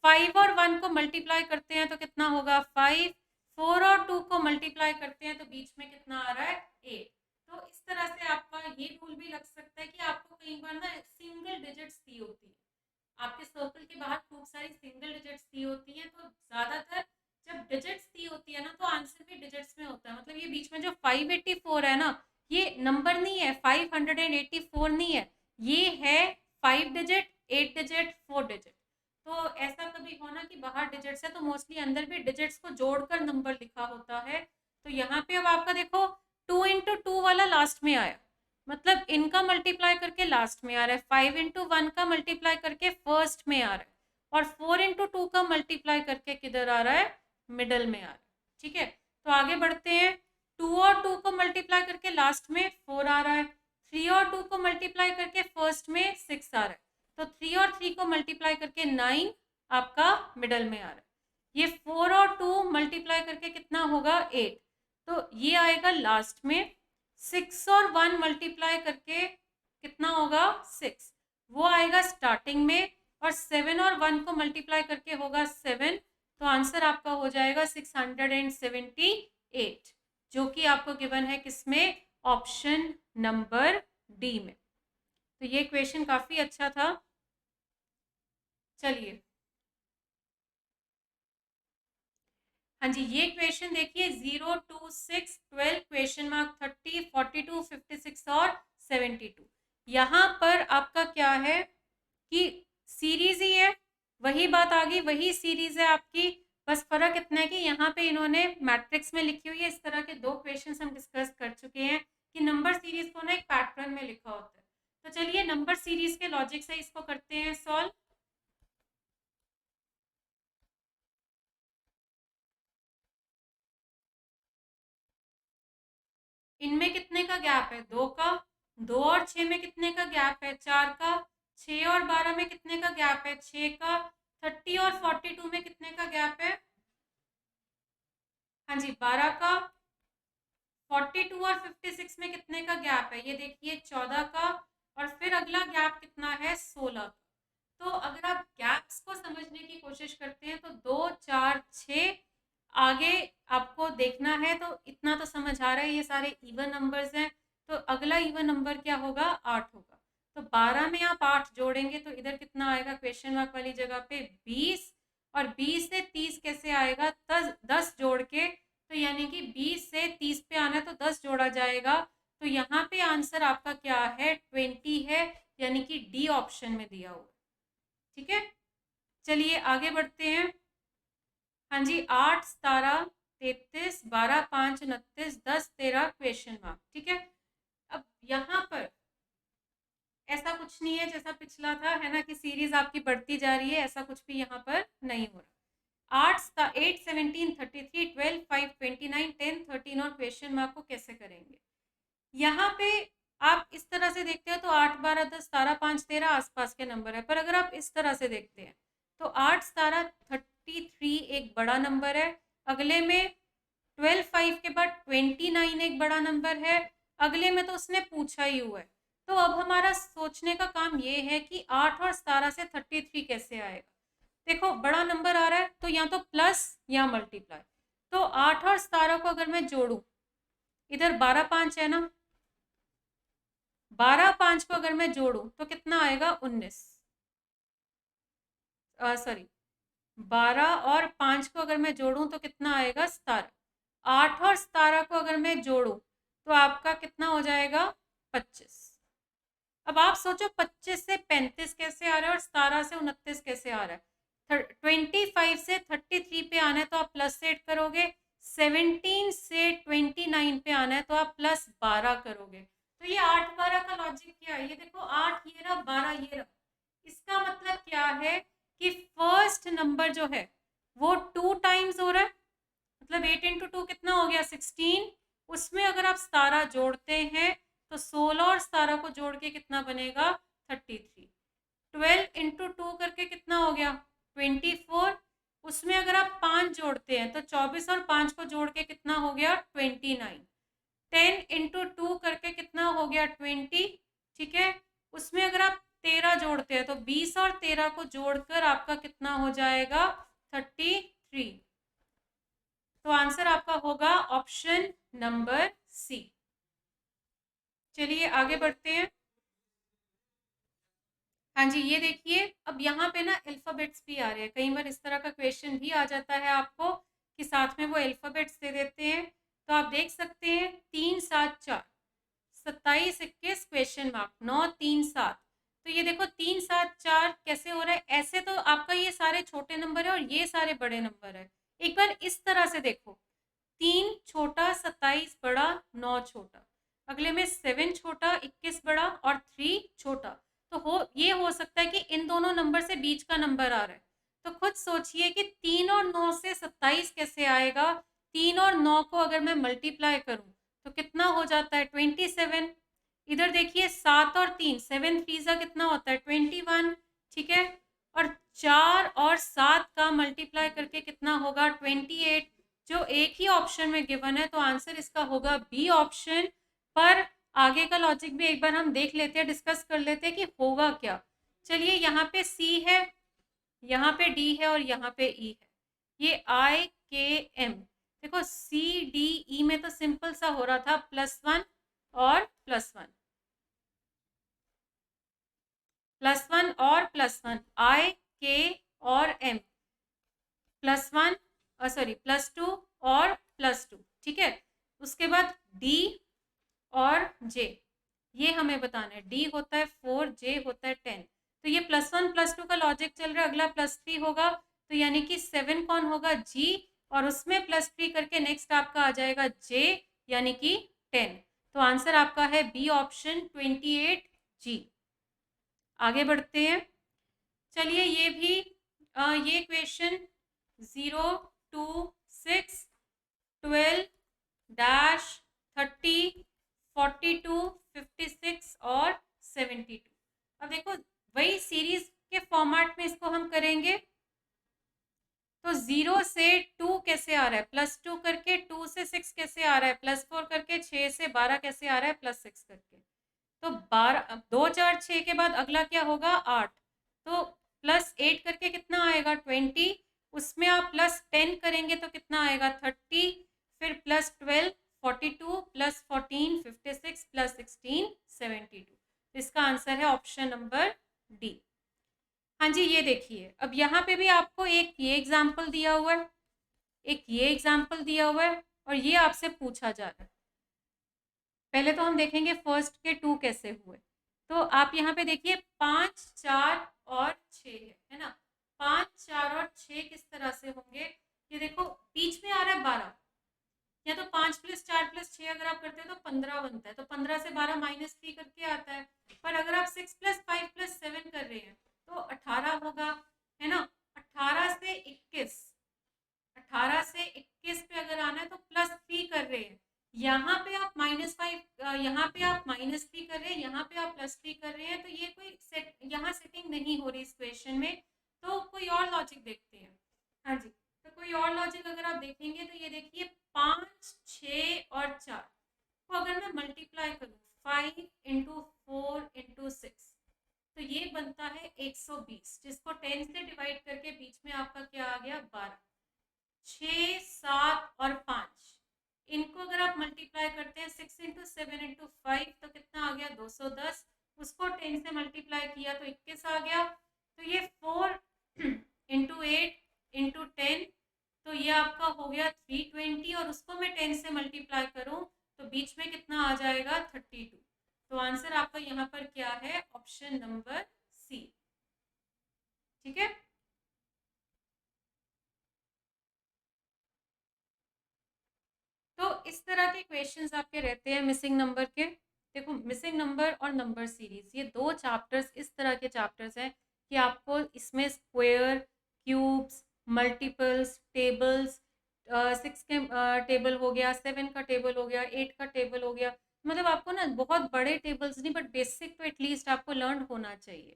5 और 1 को मल्टीप्लाई करते हैं तो कितना होगा, 5। 4 और 2 को मल्टीप्लाई करते हैं तो बीच में कितना आ रहा है, 8। तो इस तरह से आपका ये रूल भी लग सकता है कि आपको कई बार ना सिंगल डिजिट्स दी होती है, आपके सर्कल के बाहर खूब सारी सिंगल डिजिट्स दी होती हैं। तो ज्यादातर जब डिजिट्स दी होती है ना तो आंसर भी डिजिट्स में होता है। मतलब ये बीच में जो 584 है ना, ये नंबर नहीं है, 584 नहीं है, ये है 5 डिजिट, 8 डिजिट, 4 डिजिट। तो ऐसा कभी होना कि बाहर डिजिट्स है तो मोस्टली अंदर भी डिजिट्स को जोड़कर नंबर लिखा होता है। तो यहाँ पे अब आपका देखो 2 into 2 वाला लास्ट में आया, मतलब इनका मल्टीप्लाई करके लास्ट में आ रहा है। 5 into 1 का मल्टीप्लाई करके फर्स्ट में आ रहा है, और 4 into 2 का मल्टीप्लाई करके किधर आ रहा है, मिडल में आ रहा है। ठीक है, तो आगे बढ़ते हैं। 2 और 2 को मल्टीप्लाई करके लास्ट में 4 आ रहा है। 3 और 2 को मल्टीप्लाई करके फर्स्ट में 6 आ रहा है। तो 3 और 3 को मल्टीप्लाई करके 9 आपका मिडल में आ रहा है। ये 4 और 2 मल्टीप्लाई करके कितना होगा, 8। तो ये आएगा लास्ट में। 6 और 1 मल्टीप्लाई करके कितना होगा, 6, वो आएगा स्टार्टिंग में। और 7 और 1 को मल्टीप्लाई करके होगा 7। तो आंसर आपका हो जाएगा 678, जो कि आपको गिवन है किसमें, ऑप्शन नंबर डी में। तो ये क्वेश्चन काफी अच्छा था। चलिए, हाँ जी, ये क्वेश्चन देखिए, 0, 2, 6, 12, क्वेश्चन मार्क 30, 42, 56 और 72। यहाँ पर आपका क्या है कि सीरीज ही है, वही बात आ गई, वही सीरीज है आपकी। बस फर्क इतना है कि यहाँ पे इन्होंने मैट्रिक्स में लिखी हुई है। इस तरह के 2 क्वेश्चन हम डिस्कस कर चुके हैं कि नंबर सीरीज को ना एक पैटर्न में लिखा होता है। तो चलिए नंबर सीरीज के लॉजिक से इसको करते हैं सॉल्व। इनमें कितने का गैप है, 2 का। 2 और 6 में कितने का गैप है, 4 का। 6 और 12 में कितने का गैप है, 6 का। 30 और 42 में कितने का गैप है, हाँ जी 12 का। 42 और 56 में कितने का गैप है, ये देखिए 14 का। और फिर अगला गैप कितना है, 16 का। तो अगर आप गैप्स को समझने की कोशिश करते हैं तो 2, 4, 6 आगे आपको देखना है। तो इतना तो समझ आ रहा है, ये सारे इवन नंबर्स हैं। तो अगला इवन नंबर क्या होगा, 8 होगा। तो 12 में आप 8 जोड़ेंगे तो इधर कितना आएगा, क्वेश्चन मार्क वाली जगह पे 20। और 20 से 30 कैसे आएगा? 10 जोड़ के, तो यानी कि 20 से 30 पे आना है तो 10 जोड़ा जाएगा। तो यहाँ पे आंसर आपका क्या है? 20 है, यानी कि डी ऑप्शन में दिया हुआ। ठीक है, चलिए आगे बढ़ते हैं। हाँ जी, 8, 17, 33, 12, 5, 29, 10, 13 क्वेश्चन मार्क। ठीक है, अब यहाँ पर ऐसा कुछ नहीं है जैसा पिछला था, है ना, कि सीरीज आपकी बढ़ती जा रही है, ऐसा कुछ भी यहाँ पर नहीं हो रहा। 8, 17, 33, 12, 5, 29, 10, 13 और क्वेश्चन मार्क को कैसे करेंगे? यहाँ पे आप इस तरह से देखते हो तो 8, 12, 10, 17, 5, 13 आसपास के नंबर है। पर अगर आप इस तरह से देखते हैं तो 8, 17, 33 एक बड़ा नंबर है, अगले में 12, 5 के बाद 29 एक बड़ा नंबर है, अगले में तो उसने पूछा ही हुआ है। तो अब हमारा सोचने का काम ये है कि 8 और 17 से 33 कैसे आएगा। देखो बड़ा नंबर आ रहा है तो या तो प्लस या मल्टीप्लाई। तो 8 और 17 को अगर मैं जोड़ू, इधर 12, 5 है ना, 12, 5 को अगर मैं जोड़ू तो कितना आएगा? 19। सॉरी, 12 और 5 को अगर मैं जोड़ू तो कितना आएगा? 17। 8 और 17 को अगर मैं जोड़ू तो आपका कितना हो जाएगा? 25। अब आप सोचो 25 से 35 कैसे आ रहा है और 17 से 29 कैसे आ रहा है। 25 से 33 पे आना है तो आप प्लस 8 करोगे, 17 से 29 पे आना है तो आप प्लस 12 करोगे। तो ये 8, 12 का लॉजिक क्या है? ये देखो 8 ये रहा, 12 ये रहा। इसका मतलब क्या है कि फर्स्ट नंबर जो है वो 2 टाइम्स हो रहा है, मतलब 8 इंटू 2 कितना हो गया? 16। उसमें अगर आप 17 जोड़ते हैं तो 16 और 17 को जोड़ के कितना बनेगा? 33। 12 इंटू 2 करके कितना हो गया? 24। उसमें अगर आप 5 जोड़ते हैं तो 24 और 5 को जोड़ के कितना हो गया? 29। 10 इंटू 2 करके कितना हो गया? 20। ठीक है, उसमें अगर आप 13 जोड़ते हैं तो 20 और 13 को जोड़कर आपका कितना हो जाएगा? 33। तो आंसर आपका होगा ऑप्शन नंबर सी। चलिए आगे बढ़ते हैं। हाँ जी, ये देखिए अब यहाँ पे ना अल्फाबेट्स भी आ रहे हैं। कई बार इस तरह का क्वेश्चन भी आ जाता है आपको कि साथ में वो अल्फाबेट्स दे देते हैं। तो आप देख सकते हैं 3, 7, 4, 27, 21 क्वेश्चन मार्क, 9, 3, 7। तो ये देखो 3, 7, 4 कैसे हो रहा है? ऐसे तो आपका ये सारे छोटे नंबर है और ये सारे बड़े नंबर है। एक बार इस तरह से देखो, 3 छोटा, 27 बड़ा, 9 छोटा, अगले में 7 छोटा, 21 बड़ा और 3 छोटा। तो ये हो सकता है कि इन दोनों नंबर से बीच का नंबर आ रहा है। तो खुद सोचिए कि 3 और 9 से 27 कैसे आएगा? 3 और 9 को अगर मैं मल्टीप्लाई करूं तो कितना हो जाता है? 27। इधर देखिए 7 और 3, 7 3 जा कितना होता है? 21। ठीक है, और 4 और 7 का मल्टीप्लाई करके कितना होगा? 28। जो एक ही ऑप्शन में गिवन है तो आंसर इसका होगा बी ऑप्शन। पर आगे का लॉजिक भी एक बार हम देख लेते हैं, डिस्कस कर लेते हैं कि होगा क्या। चलिए यहाँ पे सी है, यहाँ पे डी है और यहाँ पे ई है। ये आई के एम, देखो सी डी ई में तो सिंपल सा हो रहा था +1 और +1, +1 और +1, आई के और एम, +1 सॉरी +2 और +2। ठीक है, उसके बाद डी और जे, ये हमें बताना है। डी होता है 4, जे होता है 10। तो ये +1 +2 का लॉजिक चल रहा है, अगला +3 होगा तो यानी कि 7 कौन होगा? जी, और उसमें +3 करके नेक्स्ट आपका आ जाएगा जे, यानी कि 10। तो आंसर आपका है बी ऑप्शन 28 जी। आगे बढ़ते हैं। चलिए ये भी ये क्वेश्चन 0, 2, 6, 12, डैश, 30, 42, 56 और 72। अब देखो वही सीरीज के फॉर्मेट में इसको हम करेंगे। तो 0 से 2 कैसे आ रहा है? +2 करके, 2 से 6 कैसे आ रहा है? +4 करके, 6 से 12 कैसे आ रहा है? +6 करके। तो 12, 2, 4, 6 के बाद अगला क्या होगा? 8। तो +8 करके कितना आएगा? 20। उसमें आप +10 करेंगे तो कितना आएगा? 30। फिर +12 42, +14 56, +16 72। इसका आंसर है ऑप्शन नंबर डी। हाँ जी, ये देखिए अब यहाँ पे भी आपको एक ये एग्जाम्पल दिया हुआ है, एक ये एग्जाम्पल दिया हुआ है, और ये आपसे पूछा जा रहा है। पहले तो हम देखेंगे फर्स्ट के 2 कैसे हुए। तो आप यहाँ पे देखिए 5, 4 और 6 है ना। 5, 4 और 6 किस तरह से होंगे, ये देखो बीच में आ रहा है 12, या तो 5 + 4 + 6 अगर आप करते हैं तो 15 बनता है, तो 15 से 12 -3 करके आता है। पर अगर आप 6 + 5 + 7 कर रहे हैं तो 18 होगा, है ना। 18 से 21, 18 से 21 पे अगर आना है तो +3 कर रहे हैं। यहाँ पे आप -5, यहाँ पे आप -3 कर रहे हैं, यहाँ पे आप +3 कर रहे हैं, तो ये कोई सेट यहाँ सेटिंग नहीं हो रही इस क्वेश्चन में। तो कोई और लॉजिक देखते हैं। हाँ जी, तो कोई और लॉजिक अगर आप देखेंगे तो ये देखिए 5, 6 और 4 को अगर मैं मल्टीप्लाई करूँ 5 × 4 × 6, तो ये बनता है 120, जिसको 10 से डिवाइड करके बीच में आपका क्या आ गया 12। 6, 7 और 5, इनको अगर आप मल्टीप्लाई करते हैं 6 × 7 × 5 तो कितना आ गया 210। उसको 10 से मल्टीप्लाई किया तो 21 आ गया। तो ये 4 × 8 × 10, तो ये आपका हो गया 320, और उसको मैं 10 से मल्टीप्लाई करूं तो बीच में कितना आ जाएगा 32। तो आंसर आपका यहाँ पर क्या है, ऑप्शन नंबर सी। ठीक है। तो इस तरह के क्वेश्चंस आपके रहते हैं मिसिंग नंबर के। देखो मिसिंग नंबर और नंबर सीरीज, ये दो चैप्टर्स इस तरह के चैप्टर्स हैं कि आपको इसमें स्क्वायर, क्यूब्स, मल्टीपल्स, टेबल्स, 6 के टेबल हो गया, 7 का टेबल हो गया, 8 का टेबल हो गया, मतलब आपको ना बहुत बड़े टेबल्स नहीं बट बेसिक तो एटलीस्ट आपको लर्न होना चाहिए।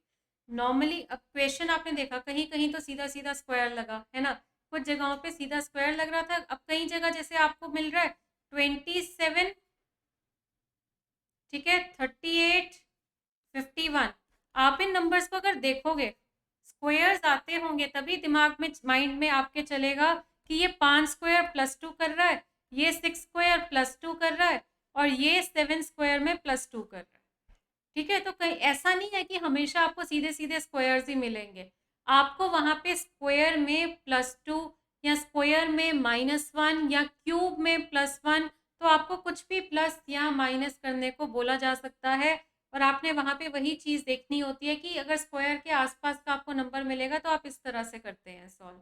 नॉर्मली अब क्वेश्चन आपने देखा कहीं कहीं तो सीधा सीधा स्क्वायर लगा, है ना। कुछ जगहों पे सीधा स्क्वायर लग रहा था, अब कई जगह जैसे आपको मिल रहा है 27, ठीक है, 38, 51, आप इन नंबर्स को अगर देखोगे स्क्वायर्स आते होंगे तभी दिमाग में माइंड में आपके चलेगा कि ये 5 स्क्वायर +2 कर रहा है, ये 6 स्क्वायर +2 कर रहा है, और ये 7 स्क्वायर में +2 कर रहा है। ठीक है, तो कहीं ऐसा नहीं है कि हमेशा आपको सीधे सीधे स्क्वायर्स ही मिलेंगे। आपको वहां पे स्क्वायर में +2 या स्क्वायर में -1 या क्यूब में +1, तो आपको कुछ भी प्लस या माइनस करने को बोला जा सकता है। और आपने वहां पे वही चीज देखनी होती है कि अगर स्क्वायर के आसपास का आपको नंबर मिलेगा तो आप इस तरह से करते हैं सॉल्व।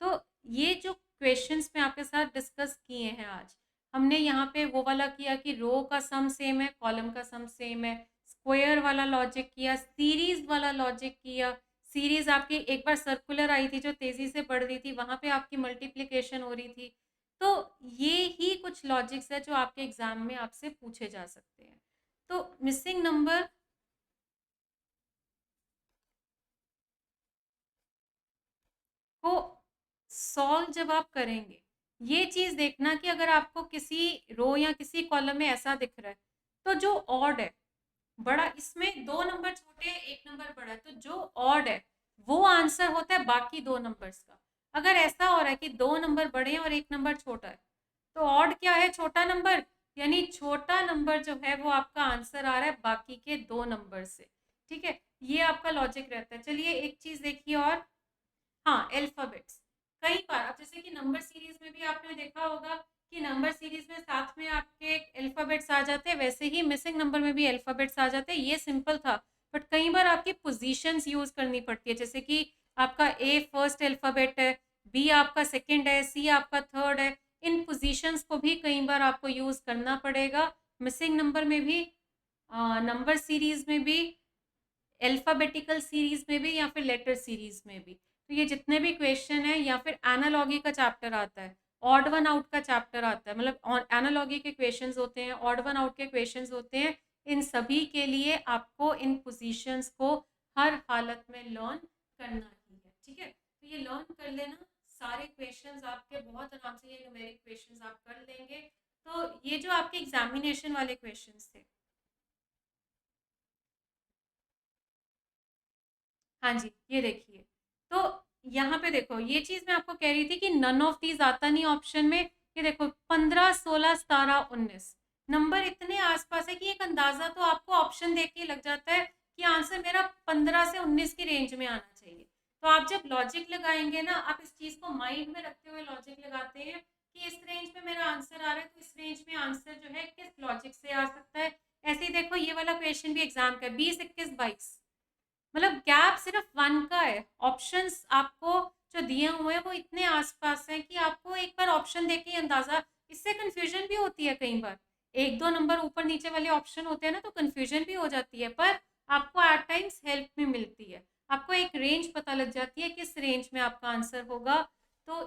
तो ये जो क्वेश्चंस मैं आपके साथ डिस्कस किए हैं आज, हमने यहाँ पे वो वाला किया कि रो का सम सेम है, कॉलम का सम सेम है, स्क्वायर वाला लॉजिक किया, सीरीज वाला लॉजिक किया। सीरीज आपकी एक बार सर्कुलर आई थी जो तेजी से बढ़ रही थी, वहां पे आपकी मल्टीप्लिकेशन हो रही थी। तो ये ही कुछ लॉजिक्स है जो आपके एग्जाम में आपसे पूछे जा सकते हैं। तो मिसिंग नंबर को सॉल्व जब आप करेंगे, ये चीज देखना कि अगर आपको किसी रो या किसी कॉलम में ऐसा दिख रहा है तो जो ऑड है, बड़ा इसमें 2 नंबर छोटे हैं 1 नंबर बड़ा है, तो जो ऑड है वो आंसर होता है बाकी 2 नंबर्स का। अगर ऐसा हो रहा है कि 2 नंबर बड़े हैं और 1 नंबर छोटा है, तो ऑड क्या है, छोटा नंबर, यानी छोटा नंबर जो है वो आपका आंसर आ रहा है बाकी के 2 नंबर से। ठीक है, ये आपका लॉजिक रहता है। चलिए एक चीज देखिए और, हाँ अल्फाबेट्स। कई बार अब जैसे कि नंबर सीरीज में भी आपने देखा होगा कि नंबर सीरीज में साथ में आपके अल्फाबेट्स आ जाते हैं, वैसे ही मिसिंग नंबर में भी अल्फाबेट्स आ जाते हैं। ये सिंपल था, बट कई बार आपकी पोजीशंस यूज करनी पड़ती है, जैसे कि आपका ए फर्स्ट अल्फाबेट है, बी आपका सेकंड है, सी आपका थर्ड है। इन पोजीशंस को भी कई बार आपको यूज करना पड़ेगा, मिसिंग नंबर में भी, नंबर सीरीज में भी, अल्फाबेटिकल सीरीज में भी, या फिर लेटर सीरीज में भी। तो ये जितने भी क्वेश्चन है, या फिर एनालॉगी का चैप्टर आता है, ऑड वन आउट का चैप्टर आता है, मतलब एनालॉगी के क्वेश्चंस होते हैं, ऑड वन आउट के क्वेश्चंस होते हैं, इन सभी के लिए आपको इन पोजीशंस को हर हालत में लर्न करना ही है। ठीक है, तो ये लर्न कर लेना, सारे क्वेश्चंस आपके बहुत आराम से, ये न्यूमेरिक क्वेश्चंस आप कर लेंगे। तो ये जो आपके एग्जामिनेशन वाले क्वेश्चंस थे, हाँ जी, ये देखिए। तो यहाँ पे देखो ये चीज़ मैं आपको कह रही थी कि नन ऑफ दीज आता नहीं ऑप्शन में। ये देखो 15, 16, 17, 19 नंबर इतने आसपास है कि एक अंदाजा तो आपको ऑप्शन देख के लग जाता है कि आंसर मेरा 15 से 19 की रेंज में आना चाहिए। तो आप जब लॉजिक लगाएंगे ना, आप इस चीज को माइंड में रखते हुए लॉजिक लगाते हैं कि इस रेंज में मेरा आंसर आ रहा है, तो इस रेंज में आंसर जो है किस लॉजिक से आ सकता है। ऐसे ही देखो ये वाला क्वेश्चन भी एग्जाम का है, 20, 21, 22, मतलब गैप सिर्फ 1 का है। ऑप्शंस आपको जो दिए हुए हैं वो इतने आसपास हैं कि आपको एक बार ऑप्शन देख के अंदाजा, इससे कंफ्यूजन भी होती है कई बार, एक दो नंबर ऊपर नीचे वाले ऑप्शन होते हैं ना, तो कंफ्यूजन भी हो जाती है, पर आपको एट टाइम्स हेल्प भी मिलती है, आपको एक रेंज पता लग जाती है किस रेंज में आपका आंसर होगा। तो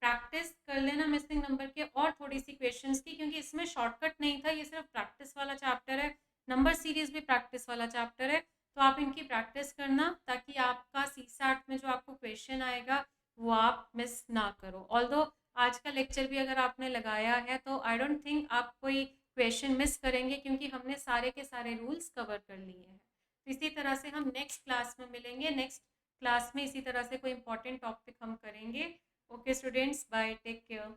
प्रैक्टिस कर लेना मिसिंग नंबर के और थोड़ी सी क्वेश्चंस की, क्योंकि इसमें शॉर्टकट नहीं था, ये सिर्फ प्रैक्टिस वाला चैप्टर है। नंबर सीरीज भी प्रैक्टिस वाला चैप्टर है, तो आप इनकी प्रैक्टिस करना ताकि आपका CSAT में जो आपको क्वेश्चन आएगा वो आप मिस ना करो। ऑल्दो आज का लेक्चर भी अगर आपने लगाया है तो आई डोंट थिंक आप कोई क्वेश्चन मिस करेंगे, क्योंकि हमने सारे के सारे रूल्स कवर कर लिए हैं। तो इसी तरह से हम नेक्स्ट क्लास में मिलेंगे, नेक्स्ट क्लास में इसी तरह से कोई इंपॉर्टेंट टॉपिक हम करेंगे। Okay students, bye, take care.